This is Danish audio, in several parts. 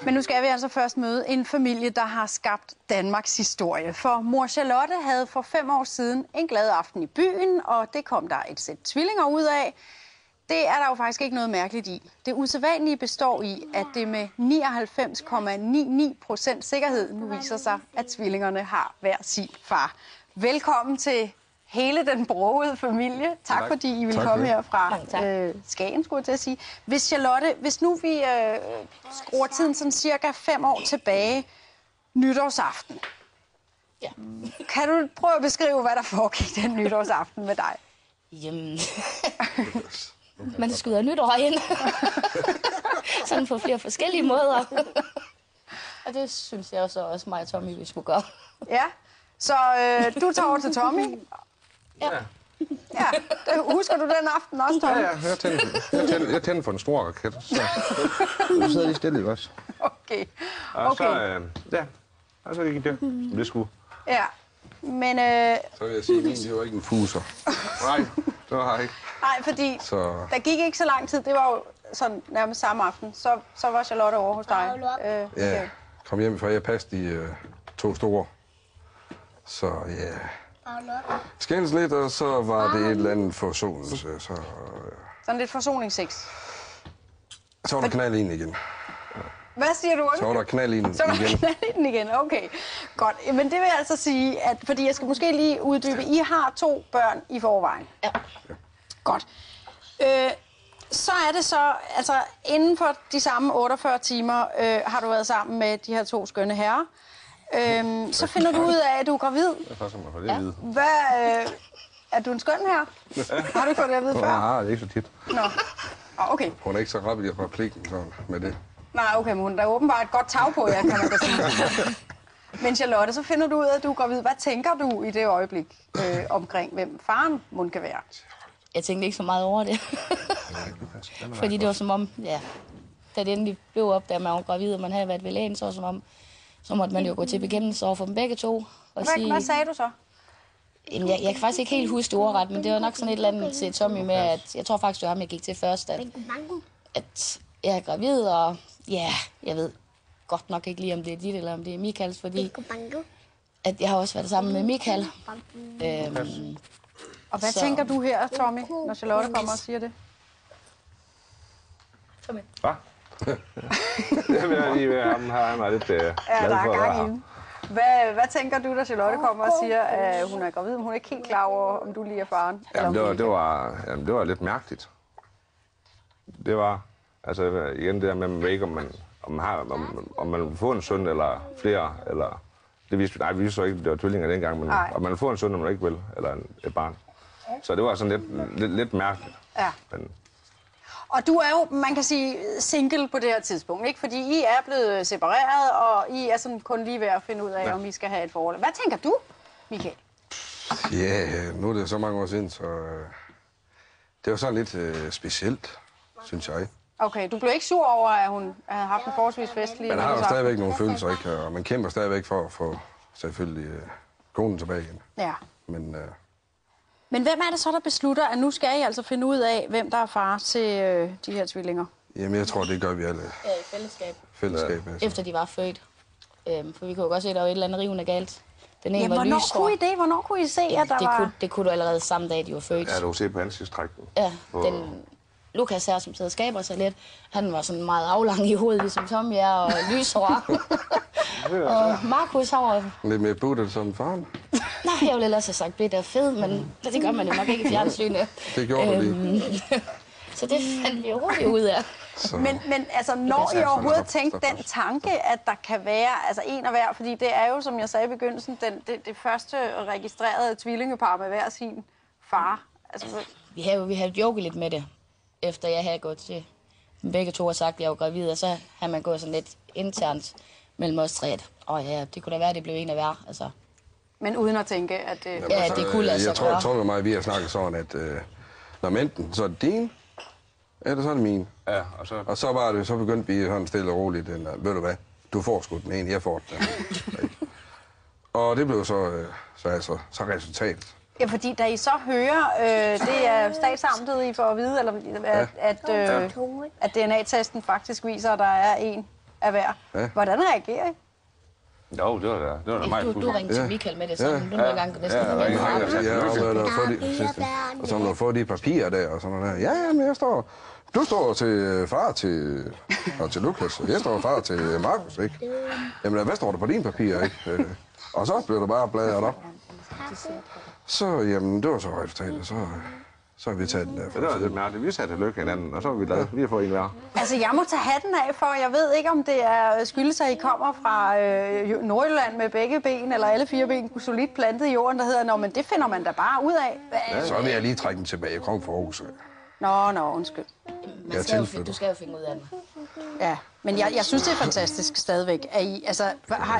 Men nu skal vi altså først møde en familie, der har skabt Danmarks historie. For mor Charlotte havde for 5 år siden en glad aften i byen, og det kom der et sæt tvillinger ud af. Det er der jo faktisk ikke noget mærkeligt i. Det usædvanlige består i, at det med 99,99% sikkerhed nu viser sig, at tvillingerne har hver sin far. Velkommen til hele den brogede familie. Tak fordi I vil komme her fra Skagen, skulle jeg til at sige. Hvis nu vi skruer tiden sådan cirka 5 år tilbage, nytårsaften. Ja. Kan du prøve at beskrive, hvad der foregik den nytårsaften med dig? Jamen, man skyder nytår ind. Sådan på flere forskellige måder. Og det synes jeg også mig og Tommy, vi skulle gøre. Ja, så du tager over til Tommy. Ja. Ja, husker du den aften også, Tommy? Ja, jeg tændte for en stor raket, så du sidder lige stille, ikke også? Okay. Og så gik det. Det skulle. Ja, men... Så vil jeg sige, at det var ikke en fuser. Nej, det var ikke. Nej, fordi der gik ikke så lang tid. Det var jo sådan nærmest samme aften. Så var Charlotte over hos dig. Ja, kom hjem fra jeg passede de 2 store. Så ja... Skændes lidt, og så var det et eller andet forsonelse. Sådan lidt forsoningssex. Så var der knald i den igen. Hvad siger du? Så var der knald i den igen. Så var der knald i den igen, okay. Godt, men det vil altså sige, at fordi jeg skal måske lige uddybe, I har 2 børn i forvejen. Ja. Godt. Så er det så, altså inden for de samme 48 timer har du været sammen med de her 2 skønne herrer. Så finder du ud af, at du er gravid. Det er faktisk, man får det at vide. Er du en skøn her? Har du fået det at vide før? Nej, det er ikke så tit. Nå, okay. Hun er ikke så rabbet i replikken sådan med det. Nej, okay, men hun er åbenbart et godt tag på jer, kan man da sige. Men Charlotte, så finder du ud af, at du er gravid. Hvad tænker du i det øjeblik omkring, hvem faren må kan være? Jeg tænkte ikke så meget over det. Fordi det var som om, da det endelig blev op, da man var gravid, og man havde været ved lægen, så som om, så måtte man jo gå til bekendelse over for dem begge 2. Hvad sagde du så? Jeg kan faktisk ikke helt huske det ordret, men det var nok sådan et eller andet til Tommy med, at jeg tror faktisk, det var ham, jeg gik til først, at jeg er gravid, og ja, jeg ved godt nok ikke lige, om det er dit eller om det er Michaels, fordi at jeg har også været sammen med Michael. Og hvad tænker du her, Tommy, når Charlotte kommer og siger det? Tommy. Hvad? Det vil jeg lige være, han er lidt glad for. Hvad tænker du, da Charlotte kommer og siger, at hun er gravid, men hun er ikke helt klar over, om du lige er faren? Jamen, det var lidt mærkeligt. Det var, altså igen det der med, man ved ikke, om man vil få en søn eller flere, eller... Det vidste vi, vi vidste så ikke, det var tvillinger dengang, men om man vil få en søn, når man ikke vil, eller et barn. Så det var sådan lidt mærkeligt. Ja. Men, og du er jo, man kan sige, single på det her tidspunkt, ikke? Fordi I er blevet separeret, og I er sådan kun lige ved at finde ud af, om I skal have et forhold. Hvad tænker du, Michael? Ja, nu er det så mange år siden, så det var sådan lidt specielt, synes jeg. Okay, du blev ikke sur over, at hun havde haft en forholdsvis festlig... Man har jo stadigvæk nogle følelser, ikke? Og man kæmper stadigvæk for at få selvfølgelig konen tilbage igen. Ja. Men hvem er det så, der beslutter, at nu skal I altså finde ud af, hvem der er far til de her tvillinger? Jamen, jeg tror, det gør vi alle. Ja, i fællesskab. Altså. Efter de var født. For vi kunne jo godt se, at der var et eller andet rivende galt. Den ene var hvornår lyshår. kunne I det? Hvornår kunne I se, at der var... Det kunne du allerede samme dag, de var født. Ja, du kunne se på ansigtstrækningen. Ja, Lukas her, som sidder og skaber sig lidt, han var sådan meget aflang i hovedet, ligesom Tommy er, og lyshår. Og Markus har... Lidt mere buttet som faren. Nej, jeg ville ellers have sagt, det er fed, men det gør man jo nok ikke i fjernsynet. Det gjorde du lige. Så det fandt vi jo hurtigt ud af. Men altså, når I overhovedet tænkte den tanke, at der kan være altså en af hver, fordi det er jo, som jeg sagde i begyndelsen, det første registrerede tvillingepar med hver sin far. Altså, vi havde joket lidt med det, efter jeg havde gået til begge 2 og sagt, at jeg var gravid, og så havde man gået sådan lidt internt mellem os 3, at det kunne da være, at det blev en af hver. Altså. Men uden at tænke, at det... Ja, det kunne lade sig gøre. Jeg tror med mig, vi har snakket sådan, at når enten så er det din, eller så er det min. Ja, og så begyndte vi sådan stille og roligt, ved du hvad, du får sgu den ene, jeg får den anden. Og det blev så resultatet. Ja, fordi da I så hører, det er statsamtet, I får at vide, eller at DNA-testen faktisk viser, at der er en af hver. Ja. Hvordan reagerer I? Jo, det var da meget Du ringte til Michael med det samme. Du nogle gange næsten og så når du får de papirer der og sådan noget der. Ja, men du står til far og til Lukas, og jeg står far til Markus, ikke? Jamen, hvad står der på dine papirer, ikke? Og så blev der bare bladret op. Så, jamen, det var så resultatet, så har vi taget den der. Ja, det var lidt mærkeligt. Vi satte lykke hinanden, og så var vi glade. Vi har fået en hver. Altså, jeg må tage hatten af for, jeg ved ikke, om det er skyldes, at I kommer fra Nordjylland med begge ben, eller alle 4 ben solidt plantet i jorden, der hedder, men det finder man da bare ud af. Så vil jeg lige trække den tilbage. Jeg kom fra Aarhus. Nå, undskyld. Du skal jo finde ud af det. Ja, men jeg synes, det er fantastisk stadigvæk. At I, altså,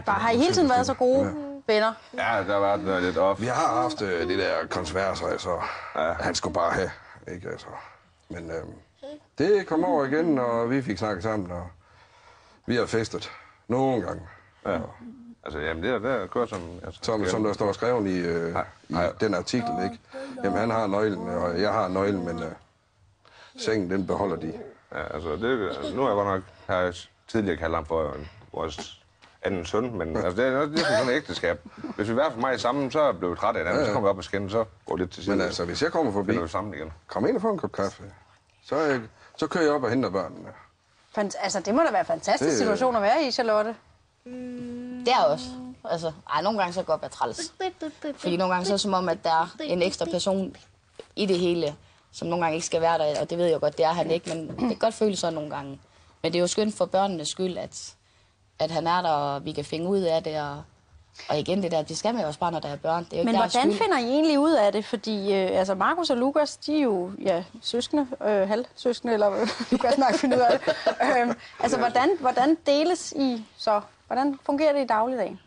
har I hele tiden været så gode venner? Ja, der har været noget lidt off. Vi har haft det der kontroverser, så han skulle bare have, ikke altså. Men det kom over igen, og vi fik snakket sammen, og vi har festet nogle gange. Ja. Altså, jamen, det er kørt som... Altså, som der står skrevet i den artikel, ikke? Jamen, han har nøglen, og jeg har nøglen, men sengen, den beholder de. Ja, altså, nu har jeg godt nok her tidligere kaldt ham for vores anden søn, men altså, det er sådan et ægteskab. Hvis vi er for mig sammen, så bliver vi trætte af hinanden, så kommer vi op og skændes, så går det lidt til siden. Men altså, hvis jeg kommer forbi, vi sammen igen. Kom ind og få en kop kaffe, så kører jeg op og henter børnene. Altså, det må da være en fantastisk situation at være i, Charlotte. Det er også. Altså, nogle gange så går det være træls. Fordi nogle gange så er det som om, at der er en ekstra person i det hele, som nogle gange ikke skal være der, og det ved jeg godt, det er han ikke, men det kan godt føles sådan nogle gange. Men det er jo skønt for børnenes skyld, at han er der, og vi kan finde ud af det, og igen det der, det skal man jo også bare, når der er børn. Det er jo men ikke hvordan finder I egentlig ud af det? Fordi altså Markus og Lukas, de er jo søskende, halvsøskende, eller Lukas nok finde ud af det. Altså, hvordan deles I så? Hvordan fungerer det i dagligdagen?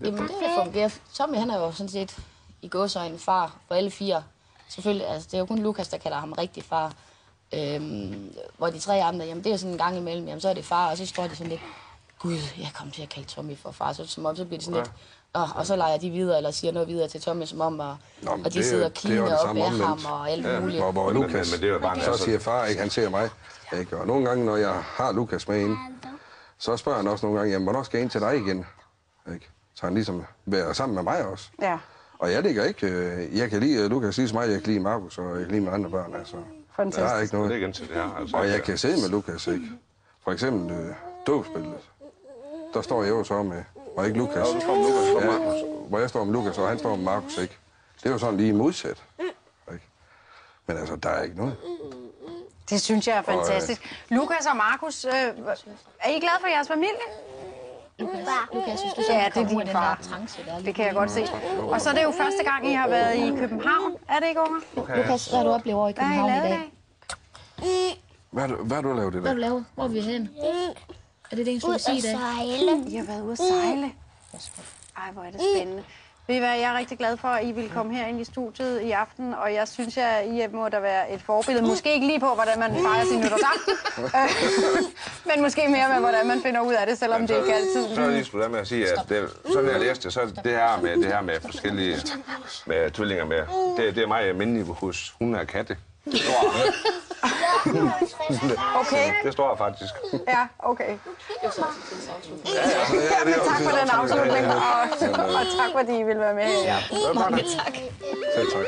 Jamen, det fungerer. Tommy, han er jo sådan set i gåseøjne far for alle 4. Selvfølgelig, altså det er jo kun Lukas, der kalder ham rigtig far. Hvor de 3 andre, jamen det er sådan en gang imellem, jamen så er det far, og så står de sådan lidt, gud, jeg kom til at kalde Tommy for far, så bliver det sådan lidt, og så leger de videre, eller siger noget videre til Tommy som om, og de sidder og kliner op ved ham og alt muligt. Hvor Lukas, men det er jo bare så siger far, ikke, han ser mig, ikke? Og nogle gange, når jeg har Lukas med ind, så spørger han også nogle gange, jamen hvornår skal jeg ind til dig igen? Ikke? Så han ligesom være sammen med mig også. Ja. Og jeg ligger ikke, jeg kan lide Lukas lige så meget, jeg kan lide Markus, og jeg kan lide med andre børn, altså. Fantastisk. Der er ikke noget. Det er igen til det her. Altså, og jeg kan sidde med Lukas, ikke? For eksempel dåbsbilledet. Der står jeg jo så med, og ikke Lukas. Ja, du står med Lukas og Markus. Hvor jeg står med Lukas, og han står med Markus, ikke? Det er jo sådan lige modsat. Ikke? Men altså, der er ikke noget. Det synes jeg er fantastisk. Lukas og Markus, er I glade for jeres familie? Lukas, synes du Ja, det er din far. Det kan jeg godt se. Og så er det jo første gang, I har været i København. Er det ikke, unger? Okay. Lukas, hvad har du oplevet over i København i dag? Hvad har du lavet i dag? Hvad har du lavet? Hvor er vi hen? Er det eneste, du vil sige i dag? I har været ude at sejle. Ej, hvor er det spændende. Ved I hvad, jeg er rigtig glad for, at I vil komme her ind i studiet i aften, og jeg synes, at I må da være et forbillede. Måske ikke lige på, hvordan man fejrer sin nytårsaften, men måske mere med, hvordan man finder ud af det, selvom det ikke altid... Så er jeg lige slutte med at sige, at sådan jeg læste det, så det her med forskellige med tvillinger med, det er meget almindeligt hos hunde og katte. Okay. Det står her faktisk. Ja, okay. Tak for den afslutning, og tak fordi I vil være med her i aften. Mange tak. Selv tak.